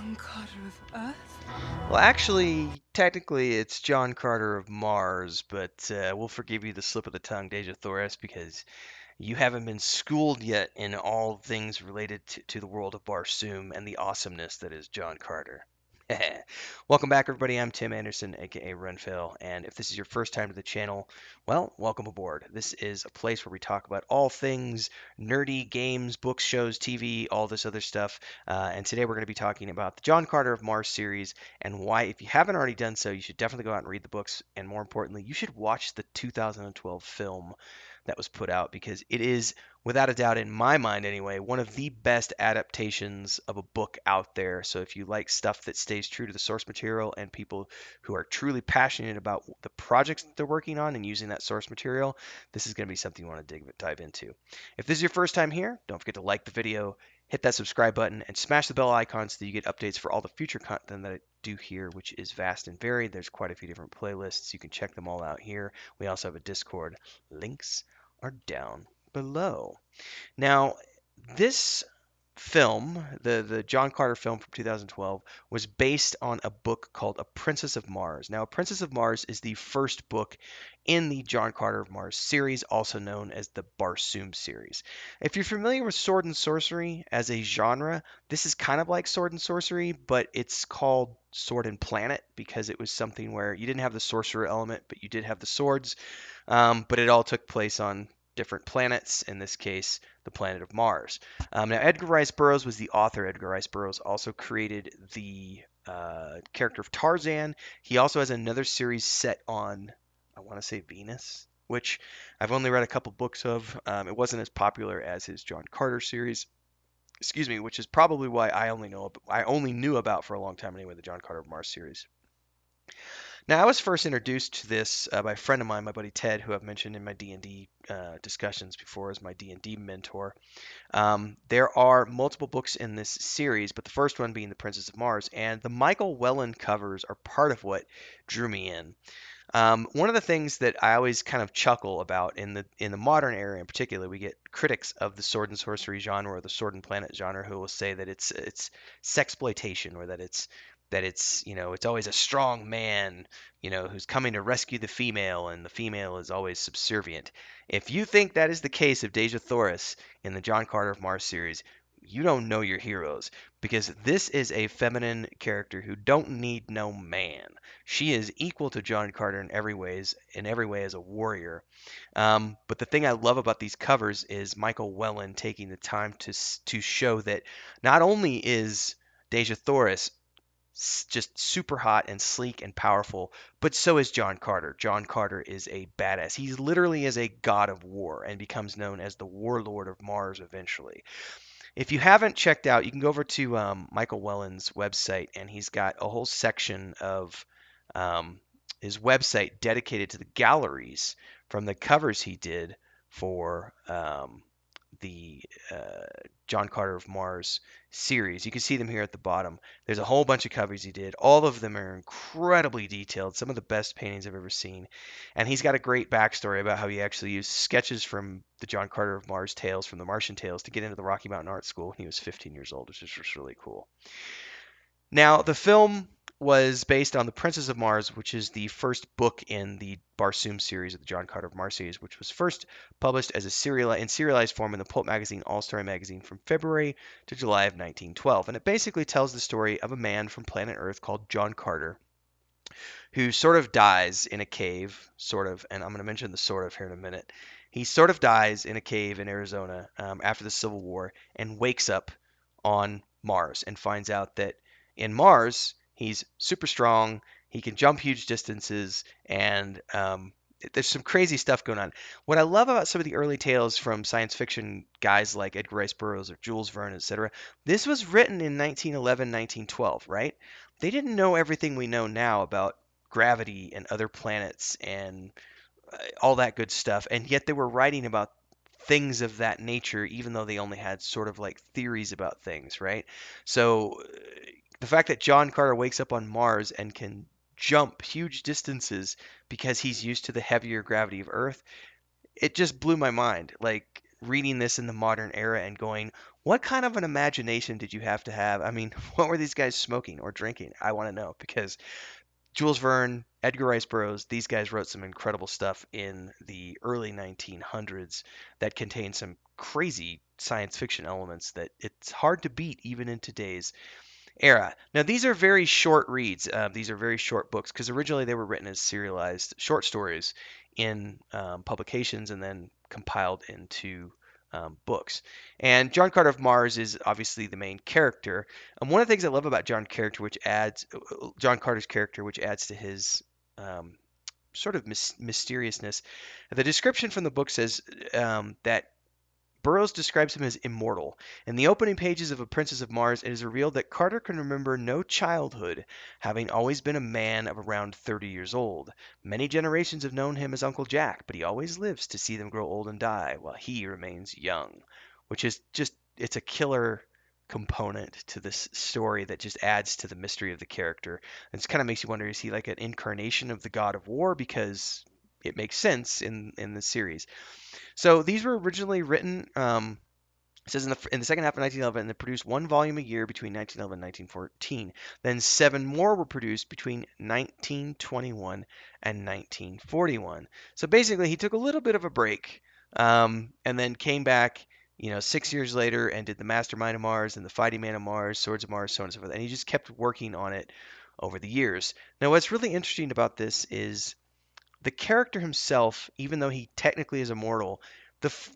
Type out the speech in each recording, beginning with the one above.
John Carter of Earth? Well, actually, technically, it's John Carter of Mars, but we'll forgive you the slip of the tongue, Dejah Thoris, because you haven't been schooled yet in all things related to the world of Barsoom and the awesomeness that is John Carter. Welcome back, everybody. I'm Tim Anderson, aka Renfill, and if this is your first time to the channel, well, welcome aboard. This is a place where we talk about all things nerdy, games, books, shows, TV, all this other stuff. And today we're going to be talking about the John Carter of Mars series and why, if you haven't already done so, you should definitely go out and read the books. And more importantly, you should watch the 2012 film that was put out because it is, without a doubt, in my mind anyway, one of the best adaptations of a book out there. So if you like stuff that stays true to the source material and people who are truly passionate about the projects that they're working on and using that source material, this is going to be something you want to dive into. If this is your first time here, don't forget to like the video, hit that subscribe button, and smash the bell icon so that you get updates for all the future content that I do here, which is vast and varied. There's quite a few different playlists. You can check them all out here. We also have a Discord. Links are down below. Now, this film, the John Carter film from 2012, was based on a book called A Princess of Mars. Now, A Princess of Mars is the first book in the John Carter of Mars series, also known as the Barsoom series. If you're familiar with sword and sorcery as a genre, this is kind of like sword and sorcery, but it's called Sword and Planet because it was something where you didn't have the sorcerer element, but you did have the swords. But it all took place on different planets, in this case, the planet of Mars. Now, Edgar Rice Burroughs was the author. Edgar Rice Burroughs also created the character of Tarzan. He also has another series set on, I want to say, Venus, which I've only read a couple books of. It wasn't as popular as his John Carter series. Excuse me, which is probably why I only knew about for a long time anyway the John Carter of Mars series. Now, I was first introduced to this by a friend of mine, my buddy Ted, who I've mentioned in my D&D discussions before as my D&D mentor. There are multiple books in this series, but the first one being The Princess of Mars, and the Michael Whelan covers are part of what drew me in. One of the things that I always kind of chuckle about in the modern era, in particular, we get critics of the sword and sorcery genre or the sword and planet genre who will say that it's sexploitation or that it's it's always a strong man who's coming to rescue the female and the female is always subservient. If you think that is the case of Dejah Thoris in the John Carter of Mars series, you don't know your heroes because this is a feminine character who don't need no man. She is equal to John Carter in every way as a warrior. But the thing I love about these covers is Michael Whelan taking the time to show that not only is Dejah Thoris just super hot and sleek and powerful, but so is John Carter. John Carter is a badass. He literally is a god of war and becomes known as the warlord of Mars eventually. If you haven't checked out, you can go over to Michael Whelan's website, and he's got a whole section of um, his website dedicated to the galleries from the covers he did for the John Carter of Mars series. You can see them here at the bottom. There's a whole bunch of covers he did. All of them are incredibly detailed, some of the best paintings I've ever seen. And he's got a great backstory about how he actually used sketches from the John Carter of Mars tales, from the Martian tales, to get into the Rocky Mountain Art School when he was 15 years old, which is just really cool. Now, the film was based on The Princess of Mars, which is the first book in the Barsoom series of the John Carter of Mars series, which was first published as a serialized form in the pulp magazine All Star magazine from February to July of 1912. And it basically tells the story of a man from planet Earth called John Carter who sort of dies in a cave, sort of, and I'm going to mention the sort of here in a minute. He sort of dies in a cave in Arizona after the Civil War and wakes up on Mars and finds out that in Mars, he's super strong, he can jump huge distances, and there's some crazy stuff going on. What I love about some of the early tales from science fiction guys like Edgar Rice Burroughs or Jules Verne, etc., this was written in 1911, 1912, right? They didn't know everything we know now about gravity and other planets and all that good stuff, and yet they were writing about things of that nature, even though they only had sort of like theories about things, right? So the fact that John Carter wakes up on Mars and can jump huge distances because he's used to the heavier gravity of Earth, it just blew my mind. Like reading this in the modern era and going, what kind of an imagination did you have to have? I mean, what were these guys smoking or drinking? I want to know because Jules Verne, Edgar Rice Burroughs, these guys wrote some incredible stuff in the early 1900s that contained some crazy science fiction elements that it's hard to beat even in today's era. Now, these are very short reads. These are very short books because originally they were written as serialized short stories in publications and then compiled into books. And John Carter of Mars is obviously the main character. And one of the things I love about John Carter's character, which adds to his um, sort of mysteriousness, the description from the book says that Burroughs describes him as immortal. In the opening pages of A Princess of Mars, it is revealed that Carter can remember no childhood, having always been a man of around 30 years old. Many generations have known him as Uncle Jack, but he always lives to see them grow old and die, while he remains young. Which is just, it's a killer component to this story that just adds to the mystery of the character. It kind of makes you wonder, is he like an incarnation of the god of war? Because it makes sense in the series. So these were originally written. It says in the second half of 1911, they produced one volume a year between 1911 and 1914. Then seven more were produced between 1921 and 1941. So basically, he took a little bit of a break, and then came back, 6 years later and did the Mastermind of Mars and the Fighting Man of Mars, Swords of Mars, so on and so forth. And he just kept working on it over the years. Now, what's really interesting about this is the character himself, even though he technically is immortal,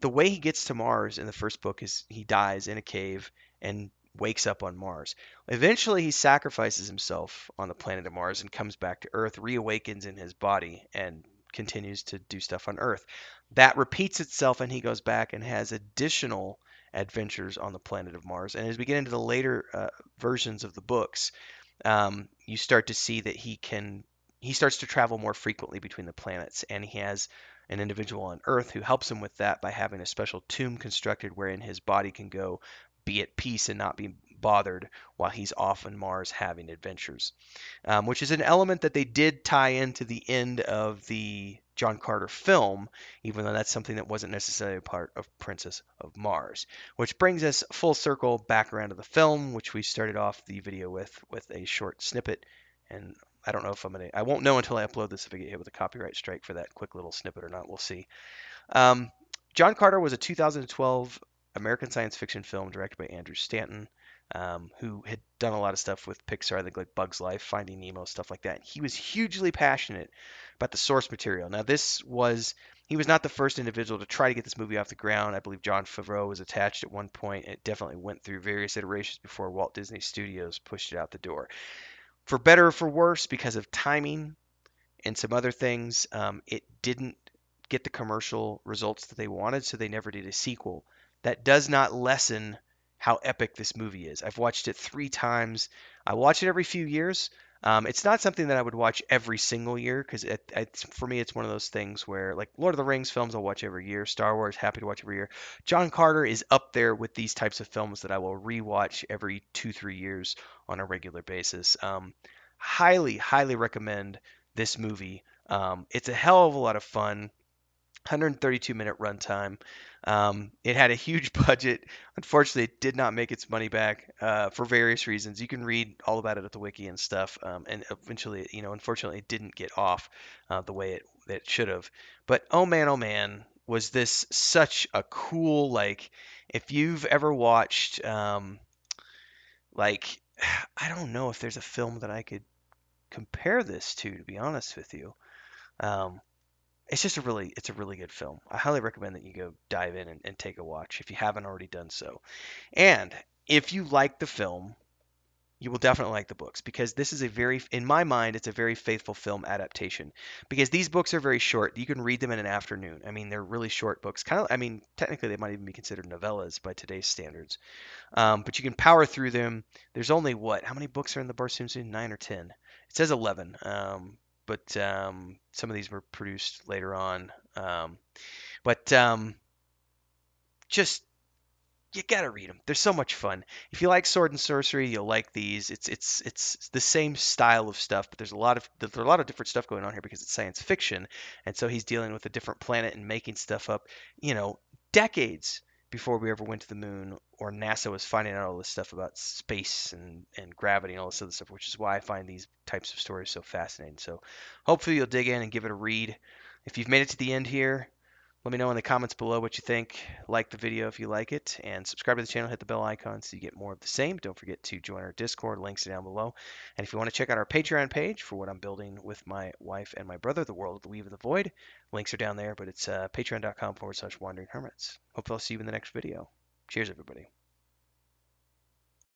the way he gets to Mars in the first book is he dies in a cave and wakes up on Mars. Eventually, he sacrifices himself on the planet of Mars and comes back to Earth, reawakens in his body, and continues to do stuff on Earth. That repeats itself, and he goes back and has additional adventures on the planet of Mars. And as we get into the later versions of the books, you start to see that he starts to travel more frequently between the planets, and he has an individual on Earth who helps him with that by having a special tomb constructed wherein his body can go be at peace and not be bothered while he's off on Mars having adventures, which is an element that they did tie into the end of the John Carter film, even though that's something that wasn't necessarily a part of Princess of Mars. Which brings us full circle back around to the film, which we started off the video with a short snippet. And I don't know if I won't know until I upload this if I get hit with a copyright strike for that quick little snippet or not. We'll see. Um, John Carter was a 2012 American science fiction film directed by Andrew Stanton, who had done a lot of stuff with Pixar, I think like Bug's Life, Finding Nemo, stuff like that. He was hugely passionate about the source material. Now, he was not the first individual to try to get this movie off the ground. I believe Jon Favreau was attached at one point. It definitely went through various iterations before Walt Disney Studios pushed it out the door. For better or for worse, because of timing and some other things, it didn't get the commercial results that they wanted, so they never did a sequel. That does not lessen how epic this movie is. I've watched it 3 times. I watch it every few years. It's not something that I would watch every single year because for me, it's one of those things where, like Lord of the Rings films, I'll watch every year. Star Wars, happy to watch every year. John Carter is up there with these types of films that I will rewatch every 2, 3 years on a regular basis. Highly, highly recommend this movie. It's a hell of a lot of fun. 132-minute runtime. It had a huge budget. Unfortunately, it did not make its money back for various reasons. You can read all about it at the wiki and stuff. And eventually, unfortunately, it didn't get off the way it should have. But oh man, was this such a cool, like, if you've ever watched, like, I don't know if there's a film that I could compare this to be honest with you. Um, it's a really good film. I highly recommend that you go dive in and take a watch if you haven't already done so. And if you like the film, you will definitely like the books because this is in my mind, it's a very faithful film adaptation because these books are very short. You can read them in an afternoon. I mean, they're really short books. I mean, technically they might even be considered novellas by today's standards. But you can power through them. There's only how many books are in the Barsoom series? 9 or 10. It says 11. But some of these were produced later on. But just you gotta read them. They're so much fun. If you like sword and sorcery, you'll like these. It's the same style of stuff, but there's a lot of different stuff going on here because it's science fiction, and so he's dealing with a different planet and making stuff up. You know, decades before we ever went to the moon, or NASA was finding out all this stuff about space and gravity and all this other stuff, which is why I find these types of stories so fascinating. So hopefully you'll dig in and give it a read. If you've made it to the end here, let me know in the comments below what you think. Like the video if you like it, and subscribe to the channel. Hit the bell icon so you get more of the same. Don't forget to join our Discord. Links are down below. And if you want to check out our Patreon page for what I'm building with my wife and my brother, The World of the Weave of the Void, links are down there. But it's patreon.com/wandering hermits. Hope I'll see you in the next video. Cheers, everybody.